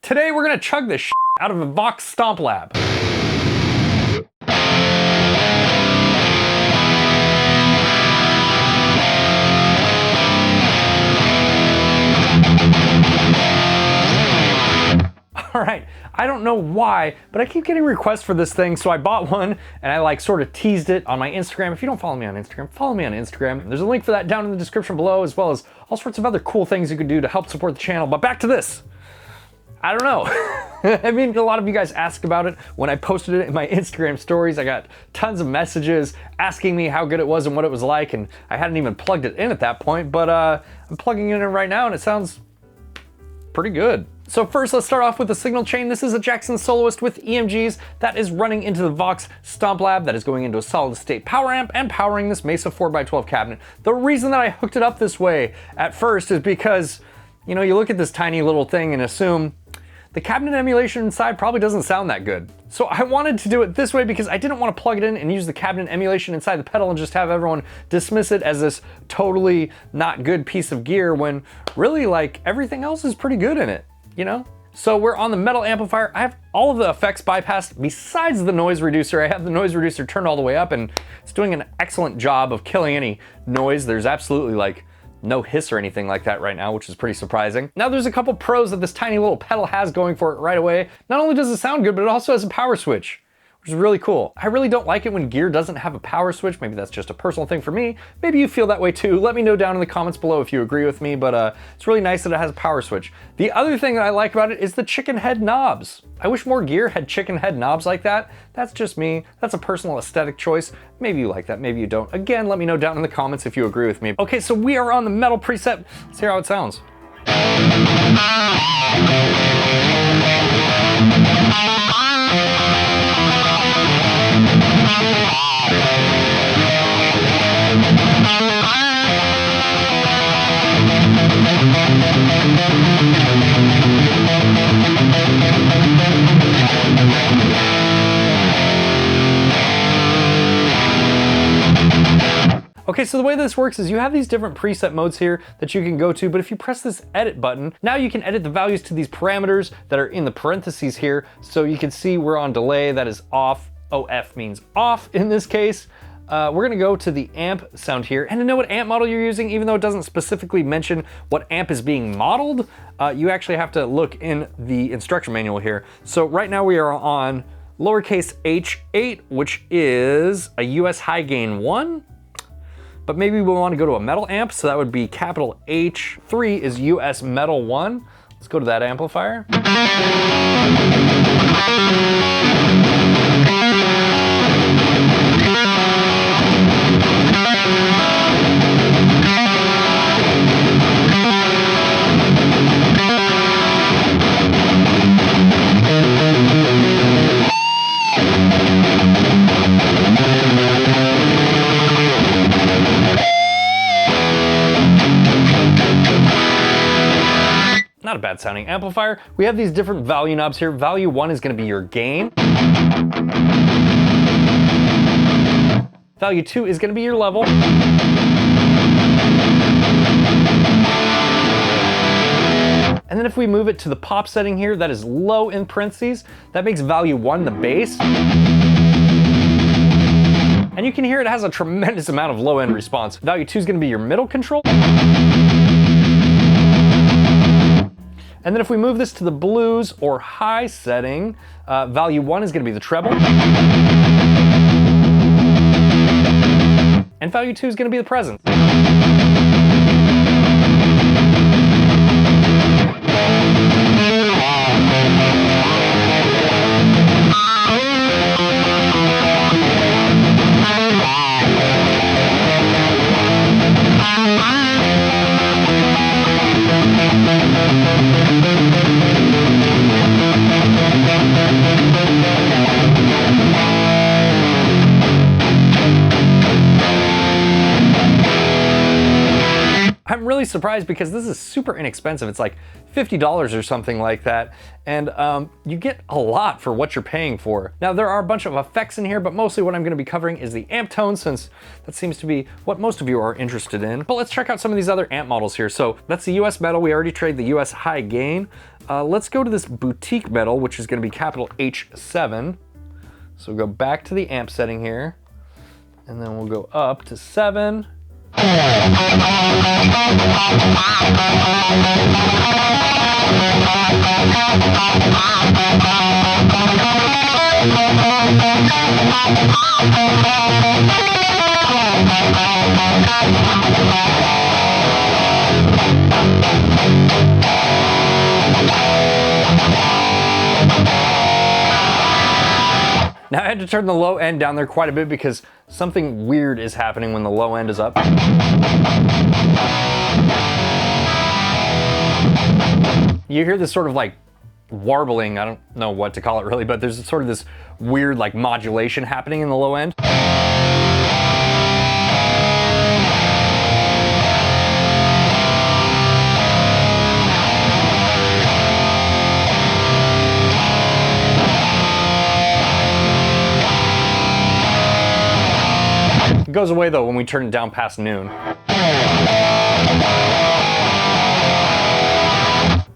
Today we're gonna chug the shit out of a Vox Stomp Lab. All right, I don't know why, but I keep getting requests for this thing, so I bought one and I like sort of teased it on my Instagram. If you don't follow me on Instagram, follow me on Instagram. There's a link for that down in the description below, as well as all sorts of other cool things you could do to help support the channel. But back to this. I don't know. I mean, a lot of you guys asked about it when I posted it in my Instagram stories. I got tons of messages asking me how good it was and what it was like, and I hadn't even plugged it in at that point, but I'm plugging it in right now and it sounds pretty good. So first, let's start off with the signal chain. This is a Jackson Soloist with EMGs that is running into the Vox Stomp Lab that is going into a solid state power amp and powering this Mesa 4x12 cabinet. The reason that I hooked it up this way at first is because, you know, you look at this tiny little thing and assume the cabinet emulation inside probably doesn't sound that good. So I wanted to do it this way because I didn't want to plug it in and use the cabinet emulation inside the pedal and just have everyone dismiss it as this totally not good piece of gear when really, like, everything else is pretty good in it, you know? So we're on the metal amplifier. I have all of the effects bypassed besides the noise reducer. I have the noise reducer turned all the way up and it's doing an excellent job of killing any noise. There's absolutely like no hiss or anything like that right now, which is pretty surprising. Now there's a couple pros that this tiny little pedal has going for it right away. Not only does it sound good, but it also has a power switch, which is really cool. I really don't like it when gear doesn't have a power switch. Maybe that's just a personal thing for me. Maybe you feel that way too. Let me know down in the comments below if you agree with me, but it's really nice that it has a power switch. The other thing that I like about it is the chicken head knobs. I wish more gear had chicken head knobs like that. That's just me. That's a personal aesthetic choice. Maybe you like that, maybe you don't. Again, let me know down in the comments if you agree with me. Okay, so we are on the metal preset. Let's hear how it sounds. Okay, so the way this works is you have these different preset modes here that you can go to, but if you press this edit button, now you can edit the values to these parameters that are in the parentheses here. So you can see we're on delay, that is off. OF means off in this case. We're gonna go to the amp sound here, and to know what amp model you're using, even though it doesn't specifically mention what amp is being modeled, you actually have to look in the instruction manual here. So right now we are on lowercase h8, which is a US high gain 1. But maybe we want to go to a metal amp, so that would be capital H3 is US metal 1. Let's go to that amplifier. Not a bad sounding amplifier. We have these different value knobs here. Value 1 is going to be your gain. Value 2 is going to be your level. And then if we move it to the pop setting here, that is low in parentheses. That makes value 1 the bass. And you can hear it has a tremendous amount of low end response. Value 2 is going to be your middle control. And then if we move this to the blues or high setting, value 1 is going to be the treble. And value 2 is going to be the presence. I'm really surprised because this is super inexpensive. It's like $50 or something like that. And you get a lot for what you're paying for. Now there are a bunch of effects in here, but mostly what I'm gonna be covering is the amp tone, since that seems to be what most of you are interested in. But let's check out some of these other amp models here. So that's the US metal. We already traded the US high gain. Let's go to this boutique metal, which is gonna be capital H7. So we'll go back to the amp setting here, and then we'll go up to 7. Now I had to turn the low end down there quite a bit because something weird is happening when the low end is up. You hear this sort of like warbling, I don't know what to call it really, but there's sort of this weird like modulation happening in the low end. It goes away though when we turn it down past noon.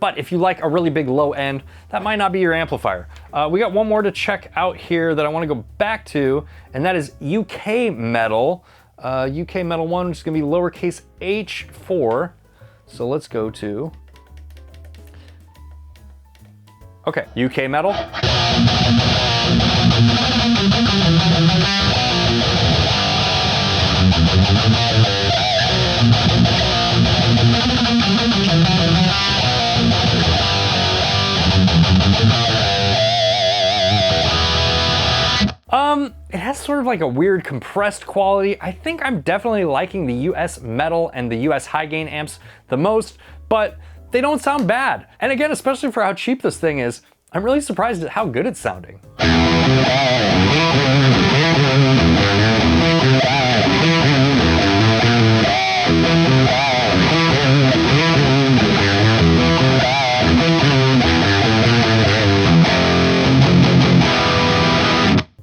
But if you like a really big low end, that might not be your amplifier. We got one more to check out here that I want to go back to, and that is UK Metal. UK Metal 1, which is going to be lowercase h4. So let's go to... Okay, UK Metal. It has sort of like a weird compressed quality. I think I'm definitely liking the US Metal and the US high gain amps the most, but they don't sound bad. And again, especially for how cheap this thing is, I'm really surprised at how good it's sounding.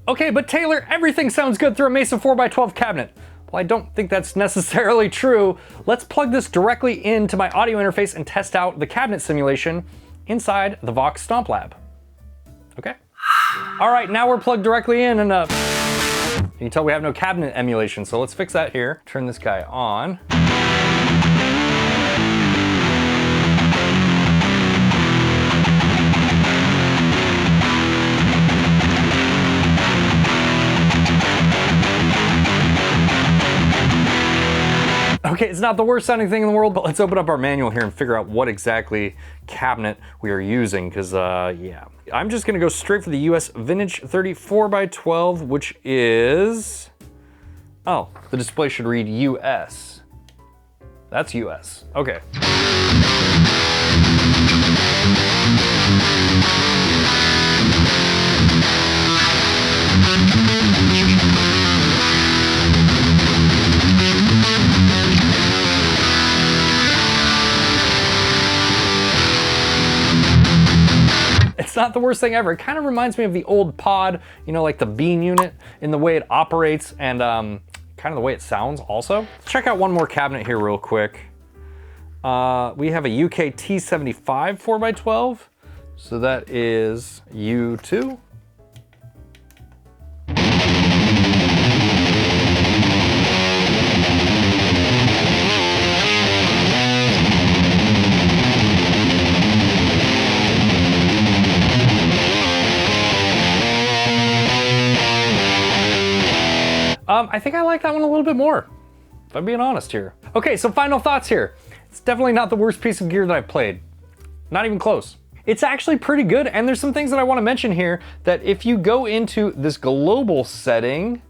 Okay, but Taylor, everything sounds good through a Mesa 4x12 cabinet. Well, I don't think that's necessarily true. Let's plug this directly into my audio interface and test out the cabinet simulation inside the Vox Stomp Lab. Okay? All right, now we're plugged directly in, and you can tell we have no cabinet emulation, so let's fix that here. Turn this guy on. Okay, it's not the worst sounding thing in the world, but let's open up our manual here and figure out what exactly cabinet we are using, because yeah. I'm just gonna go straight for the US Vintage 34x12, which is, oh, the display should read US. That's US, okay. It's not the worst thing ever. It kind of reminds me of the old pod, you know, like the Beam unit in the way it operates and kind of the way it sounds also. Let's check out one more cabinet here real quick. We have a UK T75 4x12. So that is U2. I think I like that one a little bit more, if I'm being honest here. Okay, so final thoughts here. It's definitely not the worst piece of gear that I've played. Not even close. It's actually pretty good, and there's some things that I want to mention here that if you go into this global setting,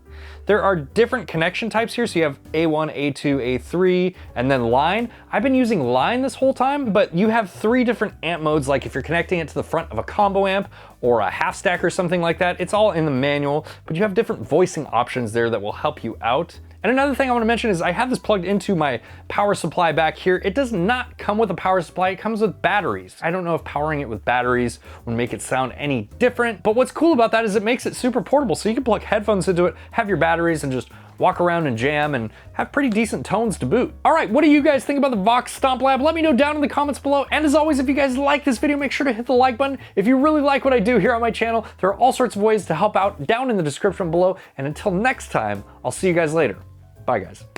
there are different connection types here. So you have A1, A2, A3, and then line. I've been using line this whole time, but you have 3 different amp modes, like if you're connecting it to the front of a combo amp or a half stack or something like that. It's all in the manual, but you have different voicing options there that will help you out. And another thing I want to mention is I have this plugged into my power supply back here. It does not come with a power supply, it comes with batteries. I don't know if powering it with batteries would make it sound any different, but what's cool about that is it makes it super portable. So you can plug headphones into it, have your batteries, and just walk around and jam and have pretty decent tones to boot. All right, what do you guys think about the Vox Stomp Lab? Let me know down in the comments below. And as always, if you guys like this video, make sure to hit the like button. If you really like what I do here on my channel, there are all sorts of ways to help out down in the description below. And until next time, I'll see you guys later. Bye, guys.